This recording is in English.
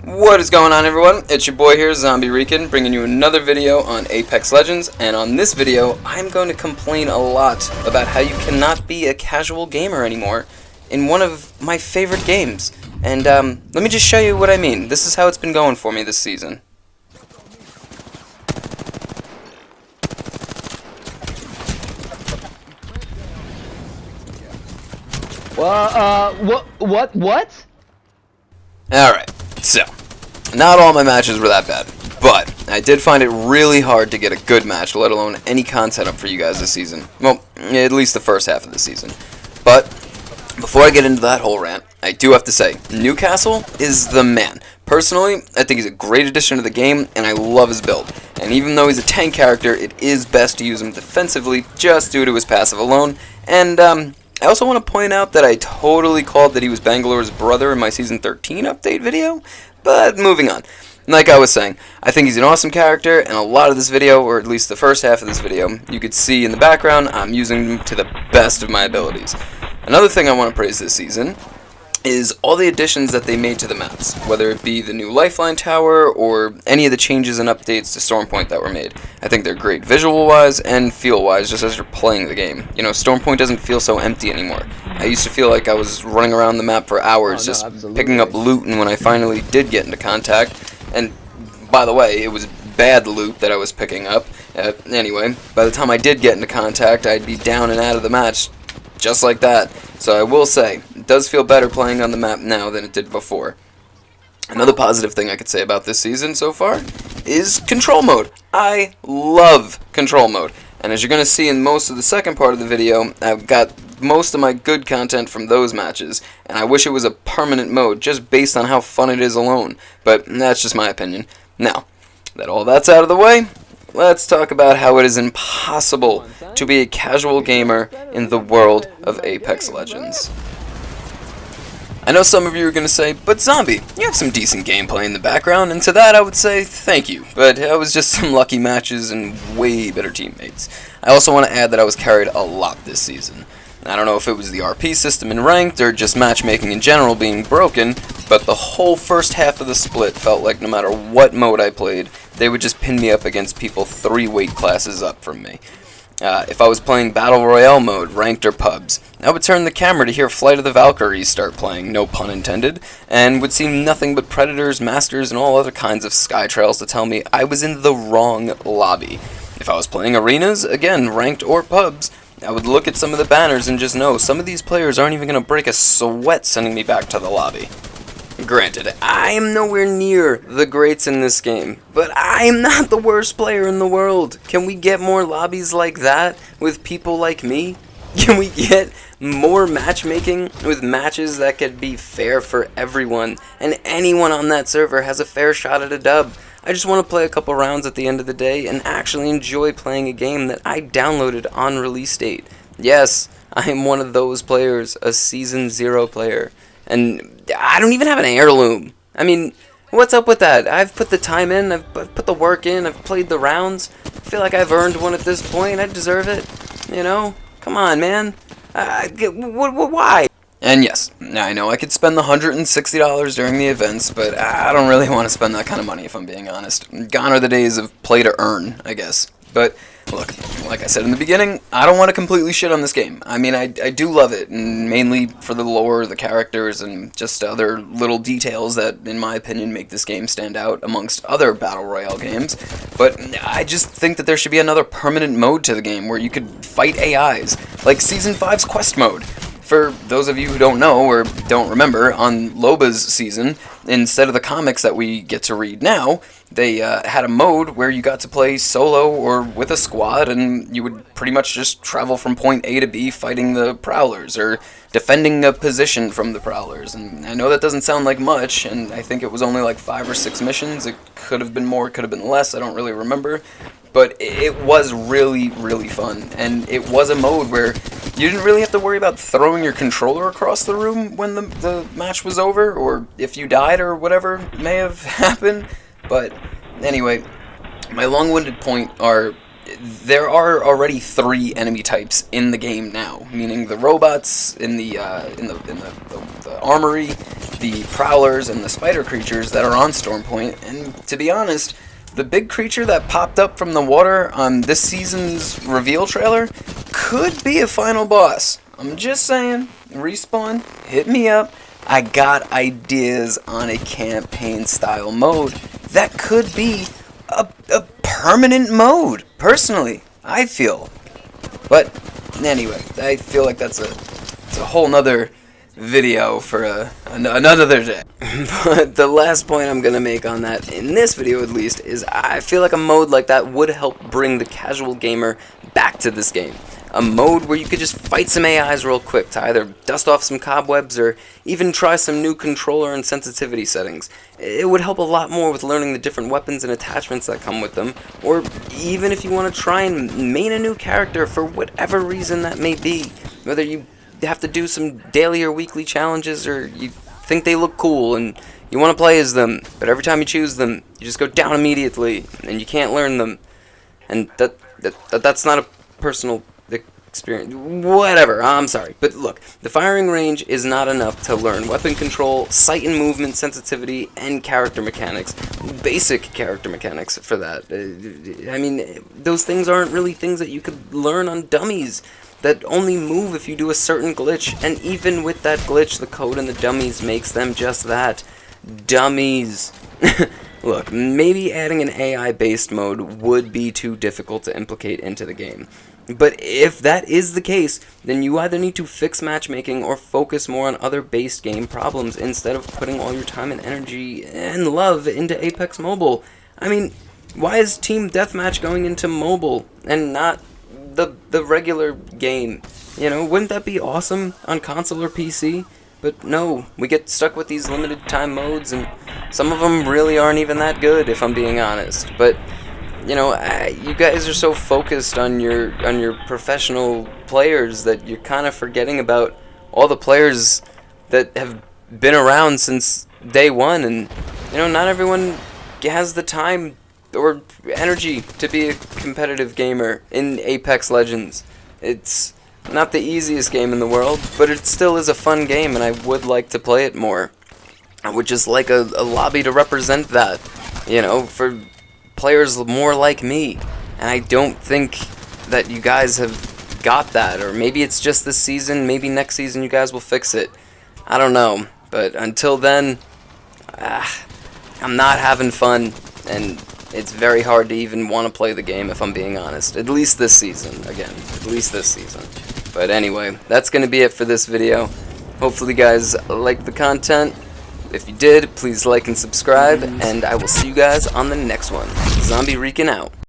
What is going on, everyone? It's your boy here, Zombie Rican, bringing you another video on Apex Legends, and on this video, I'm going to complain a lot about how you cannot be a casual gamer anymore in one of my favorite games. And let me just show you what I mean. This is how it's been going for me this season. What? Alright, so, not all my matches were that bad, but I did find it really hard to get a good match, let alone any content up for you guys this season. Well, at least the first half of the season. But, before I get into that whole rant, I do have to say, Newcastle is the man. Personally, I think he's a great addition to the game, and I love his build. And even though he's a tank character, it is best to use him defensively, just due to his passive alone, and, I also want to point out that I totally called that he was Bangalore's brother in my Season 13 update video, but moving on. Like I was saying, I think he's an awesome character, and a lot of this video, or at least the first half of this video, you could see in the background, I'm using him to the best of my abilities. Another thing I want to praise this season is all the additions that they made to the maps, whether it be the new Lifeline Tower or any of the changes and updates to Stormpoint that were made. I think they're great visual-wise and feel-wise, just as you're playing the game. You know, Stormpoint doesn't feel so empty anymore. I used to feel like I was running around the map for hours, picking up loot, and when I finally did get into contact, and by the way, it was bad loot that I was picking up. Anyway, by the time I did get into contact, I'd be down and out of the match, just like that. So I will say, it does feel better playing on the map now than it did before. Another positive thing I could say about this season so far is control mode. I love control mode. And as you're going to see in most of the second part of the video, I've got most of my good content from those matches. And I wish it was a permanent mode, just based on how fun it is alone. But that's just my opinion. Now, that all that's out of the way, let's talk about how it is impossible to be a casual gamer in the world of Apex Legends. I know some of you are going to say, but Zombie, you have some decent gameplay in the background, and to that I would say thank you, but it was just some lucky matches and way better teammates. I also want to add that I was carried a lot this season. I don't know if it was the RP system in Ranked or just matchmaking in general being broken, but the whole first half of the split felt like no matter what mode I played, they would just pin me up against people 3 weight classes up from me. If I was playing Battle Royale mode, Ranked or Pubs, I would turn the camera to hear Flight of the Valkyries start playing, no pun intended, and would see nothing but Predators, Masters, and all other kinds of sky trails to tell me I was in the wrong lobby. If I was playing Arenas, again, Ranked or Pubs, I would look at some of the banners and just know some of these players aren't even going to break a sweat sending me back to the lobby. Granted, I am nowhere near the greats in this game, but I am not the worst player in the world. Can we get more lobbies like that with people like me? Can we get more matchmaking with matches that could be fair for everyone, and anyone on that server has a fair shot at a dub? I just want to play a couple rounds at the end of the day and actually enjoy playing a game that I downloaded on release date. Yes, I am one of those players, a Season 0 player. And I don't even have an heirloom. I mean, what's up with that? I've put the time in, I've put the work in, I've played the rounds. I feel like I've earned one at this point. I deserve it. You know? Come on, man. Why? And yes, I know I could spend the $160 during the events, but I don't really want to spend that kind of money if I'm being honest. Gone are the days of play to earn, I guess. But look, like I said in the beginning, I don't want to completely shit on this game. I mean, I do love it, and mainly for the lore, the characters, and just other little details that, in my opinion, make this game stand out amongst other Battle Royale games. But I just think that there should be another permanent mode to the game where you could fight AIs, like Season 5's Quest mode. For those of you who don't know or don't remember, on Loba's season, instead of the comics that we get to read now, they had a mode where you got to play solo or with a squad, and you would pretty much just travel from point A to B fighting the Prowlers, or defending a position from the Prowlers. And I know that doesn't sound like much, and I think it was only like 5 or 6 missions. It could have been more, it could have been less, I don't really remember. But it was really, really fun, and it was a mode where you didn't really have to worry about throwing your controller across the room when the match was over, or if you died or whatever may have happened. But anyway, my long-winded point are there are already 3 enemy types in the game now, meaning the robots in the armory, the prowlers and the spider creatures that are on Stormpoint, and to be honest, the big creature that popped up from the water on this season's reveal trailer could be a final boss. I'm just saying, Respawn, hit me up. I got ideas on a campaign-style mode that could be a permanent mode, personally, I feel. But anyway, I feel like it's a whole nother video for another day. But the last point I'm going to make on that, in this video at least, is I feel like a mode like that would help bring the casual gamer back to this game. A mode where you could just fight some AIs real quick to either dust off some cobwebs or even try some new controller and sensitivity settings. It would help a lot more with learning the different weapons and attachments that come with them, or even if you want to try and main a new character for whatever reason that may be, whether you have to do some daily or weekly challenges or you think they look cool and you want to play as them, but every time you choose them, you just go down immediately and you can't learn them. And that's not a personal experience, whatever, I'm sorry, but look, the firing range is not enough to learn weapon control, sight and movement sensitivity, and character mechanics, basic character mechanics for that. I mean, those things aren't really things that you could learn on dummies that only move if you do a certain glitch, and even with that glitch, the code in the dummies makes them just that, dummies. Look, maybe adding an AI-based mode would be too difficult to implicate into the game. But if that is the case, then you either need to fix matchmaking or focus more on other base game problems instead of putting all your time and energy and love into Apex Mobile. I mean, why is Team Deathmatch going into mobile and not the regular game? You know, wouldn't that be awesome on console or PC? But no, we get stuck with these limited time modes, and some of them really aren't even that good, if I'm being honest. But you know, you guys are so focused on your professional players that you're kind of forgetting about all the players that have been around since day one, and you know, not everyone has the time or energy to be a competitive gamer in Apex Legends. It's not the easiest game in the world, but it still is a fun game, and I would like to play it more. I would just like a lobby to represent that, you know, for players more like me, and I don't think that you guys have got that, or maybe it's just this season, maybe next season you guys will fix it. I don't know, but until then, I'm not having fun, and it's very hard to even want to play the game, if I'm being honest. At least this season, again, at least this season. But anyway, that's going to be it for this video. Hopefully you guys like the content. If you did, please like and subscribe, and I will see you guys on the next one. Zombie Reekin' out.